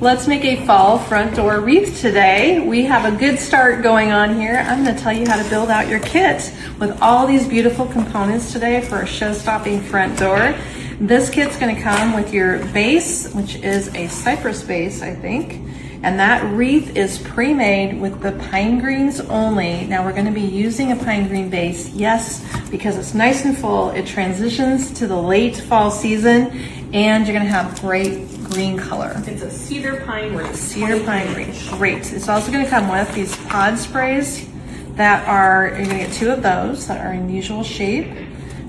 Let's make a fall front door wreath today. We have a good start going on here. I'm going to tell you how to build out your kit with all these beautiful components today for a show-stopping front door. This kit's going to come with your base, which is a cypress base, I think. And that wreath is pre-made with the pine greens only. Now we're going to be using a pine green base, yes, because it's nice and full. It transitions to the late fall season, and you're going to have great green color. It's a cedar pine wreath. Cedar pine wreath, great. It's also going to come with these pod sprays that are, you're going to get 2 of those that are in usual shape.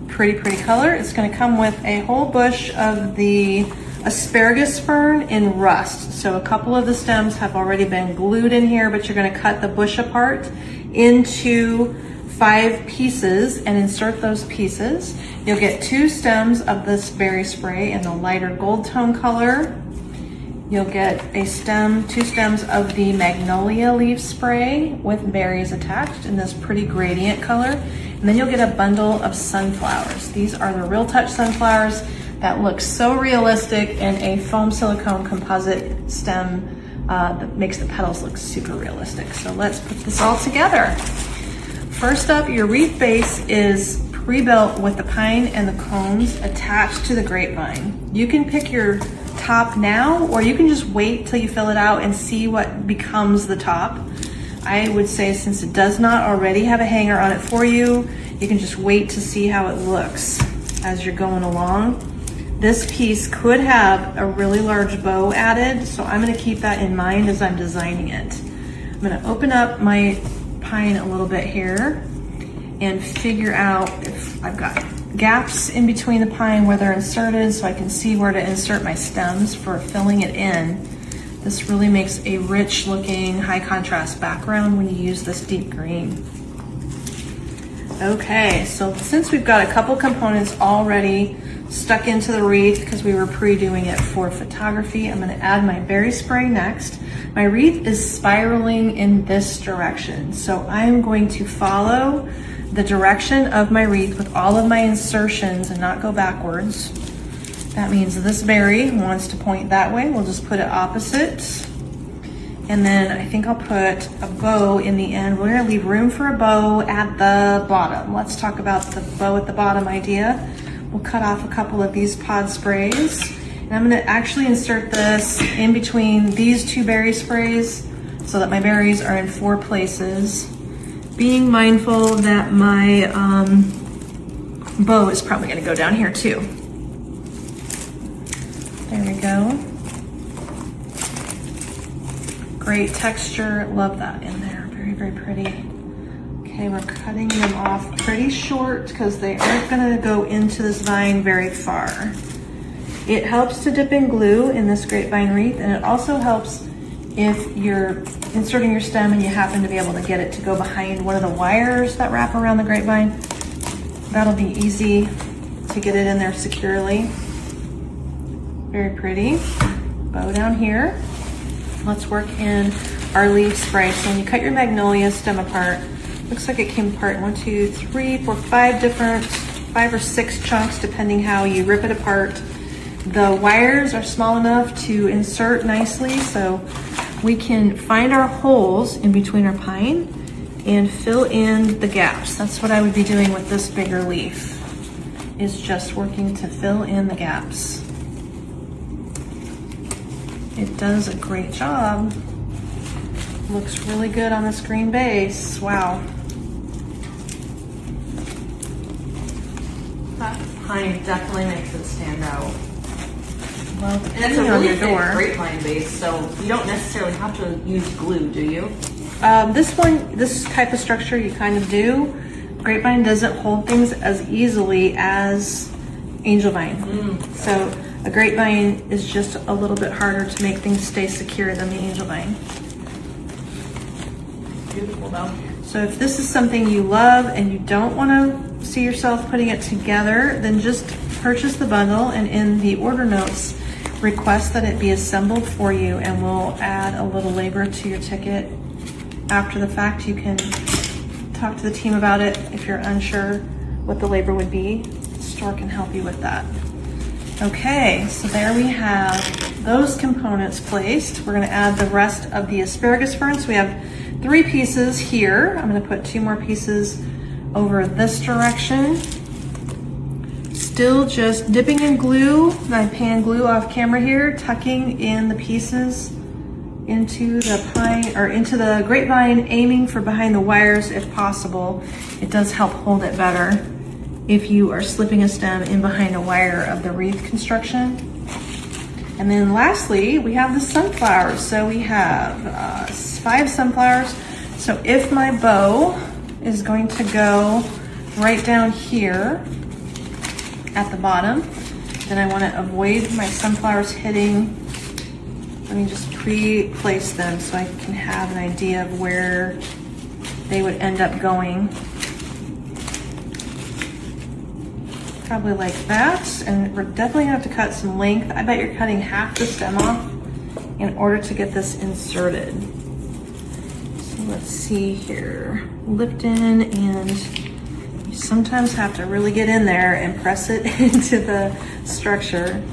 Pretty color. It's going to come with a whole bush of the asparagus fern in rust. So a couple of the stems have already been glued in here, but you're going to cut the bush apart into 5 pieces and insert those pieces. You'll get 2 stems of this berry spray in the lighter gold tone color. You'll get a stem, 2 stems of the magnolia leaf spray with berries attached in this pretty gradient color. And then you'll get a bundle of sunflowers. These are the Real Touch sunflowers that look so realistic in a foam silicone composite stem that makes the petals look super realistic. So let's put this all together. First up, your wreath base is pre-built with the pine and the cones attached to the grapevine. You can pick your top now, or you can just wait till you fill it out and see what becomes the top. I would say, since it does not already have a hanger on it for you, you can just wait to see how it looks as you're going along. This piece could have a really large bow added, so I'm going to keep that in mind as I'm designing it. I'm going to open up my pine a little bit here and figure out if I've got gaps in between the pine where they're inserted, so I can see where to insert my stems for filling it in. This really makes a rich looking high contrast background when you use this deep green. Okay, so since we've got a couple components already stuck into the wreath because we were pre-doing it for photography, I'm going to add my berry spray next. My wreath is spiraling in this direction, so I'm going to follow the direction of my wreath with all of my insertions and not go backwards. That means this berry wants to point that way. We'll just put it opposite. And then I think I'll put a bow in the end. We're gonna leave room for a bow at the bottom. Let's talk about the bow at the bottom idea. We'll cut off a couple of these pod sprays. And I'm gonna actually insert this in between these 2 berry sprays so that my berries are in 4 places. Being mindful that my bow is probably gonna go down here too. There we go. Great texture, love that in there, very pretty. Okay, we're cutting them off pretty short because they aren't gonna go into this vine very far. It helps to dip in glue in this grapevine wreath, and it also helps if you're inserting your stem and you happen to be able to get it to go behind one of the wires that wrap around the grapevine. That'll be easy to get it in there securely. Very pretty. Bow down here. Let's work in our leaf spray. So when you cut your magnolia stem apart, looks like it came apart in 1, 2, 3, 4, 5 different, 5 or 6 chunks, depending how you rip it apart. The wires are small enough to insert nicely, so we can find our holes in between our pine and fill in the gaps. That's what I would be doing with this bigger leaf, is just working to fill in the gaps. It does a great job. Looks really good on this green base. Wow. That pine definitely makes it stand out. Well, And it's a really thick grapevine base, so you don't necessarily have to use glue, do you? This type of structure you kind of do. Grapevine doesn't hold things as easily as angel vine. So a grapevine is just a little bit harder to make things stay secure than the angel vine. Beautiful though. So if this is something you love and you don't want to see yourself putting it together, then just purchase the bundle, and in the order notes, request that it be assembled for you, and we'll add a little labor to your ticket. After the fact, you can talk to the team about it if you're unsure what the labor would be. The store can help you with that. Okay, so there we have those components placed, we're gonna add the rest of the asparagus ferns. So we have 3 pieces here. I'm gonna put 2 more pieces over this direction. Still just dipping in glue, my pan glue off camera here, tucking in the pieces into the pine, or into the grapevine, aiming for behind the wires if possible. It does help hold it better if you are slipping a stem in behind a wire of the wreath construction. And then lastly, we have the sunflowers. So we have 5 sunflowers. So if my bow is going to go right down here at the bottom, then I want to avoid my sunflowers hitting. Let me just pre-place them so I can have an idea of where they would end up going. Probably like that, and we're definitely gonna have to cut some length. I bet you're cutting half the stem off in order to get this inserted. So let's see here. Lift in, and you sometimes have to really get in there and press it into the structure.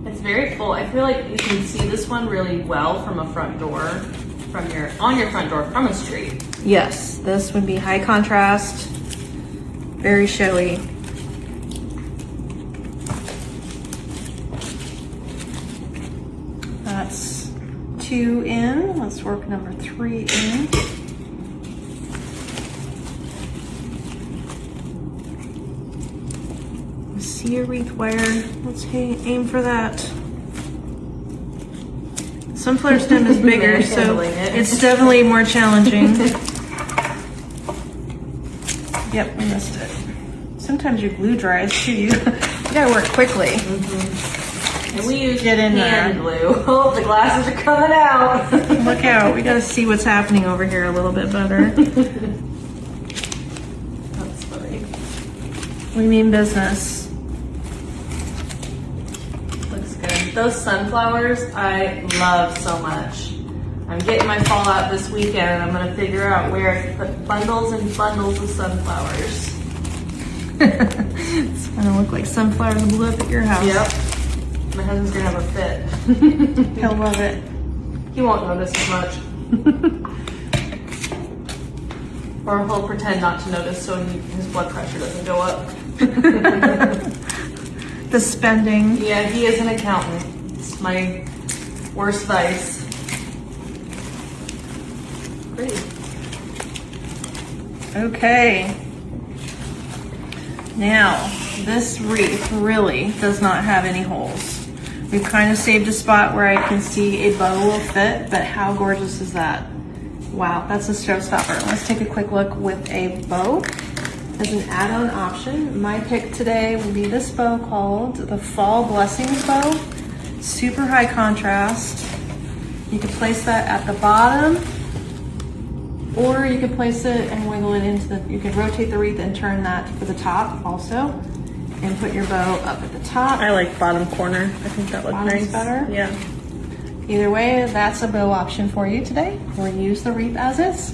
It's very full. I feel like you can see this one really well from a front door, on your front door from a street. Yes, this would be high contrast, very showy. That's 2 in. Let's work number 3 in. See a wreath wire. Let's aim for that. Sunflower stem is bigger, so it's definitely more challenging. Yep, we missed it. Sometimes your glue dries too. You gotta work quickly. Mm-hmm. And we use Get in hand there. glue. Oh, the glasses are coming out. Look out, we gotta see what's happening over here a little bit better. That's funny. We mean business. Looks good. Those sunflowers I love so much. I'm getting my fall out this weekend, and I'm gonna figure out where I can put bundles and bundles of sunflowers. It's gonna look like sunflowers blew up at your house. Yep. My husband's gonna have a fit. He'll love it. He won't notice as much. Or he'll pretend not to notice so his blood pressure doesn't go up. The spending. Yeah, he is an accountant. It's my worst vice. Pretty. Okay. Now, this wreath really does not have any holes. We've kind of saved a spot where I can see a bow will fit, but how gorgeous is that? Wow, that's a showstopper. Let's take a quick look with a bow as an add-on option. My pick today will be this bow called the Fall Blessings Bow. Super high contrast. You can place that at the bottom, or you can place it and wiggle it into the, you can rotate the wreath and turn that for the top also, and put your bow up at the top. I like bottom corner. I think that looks Bottom's nice. better? Yeah. Either way, that's a bow option for you today, or use the wreath as is.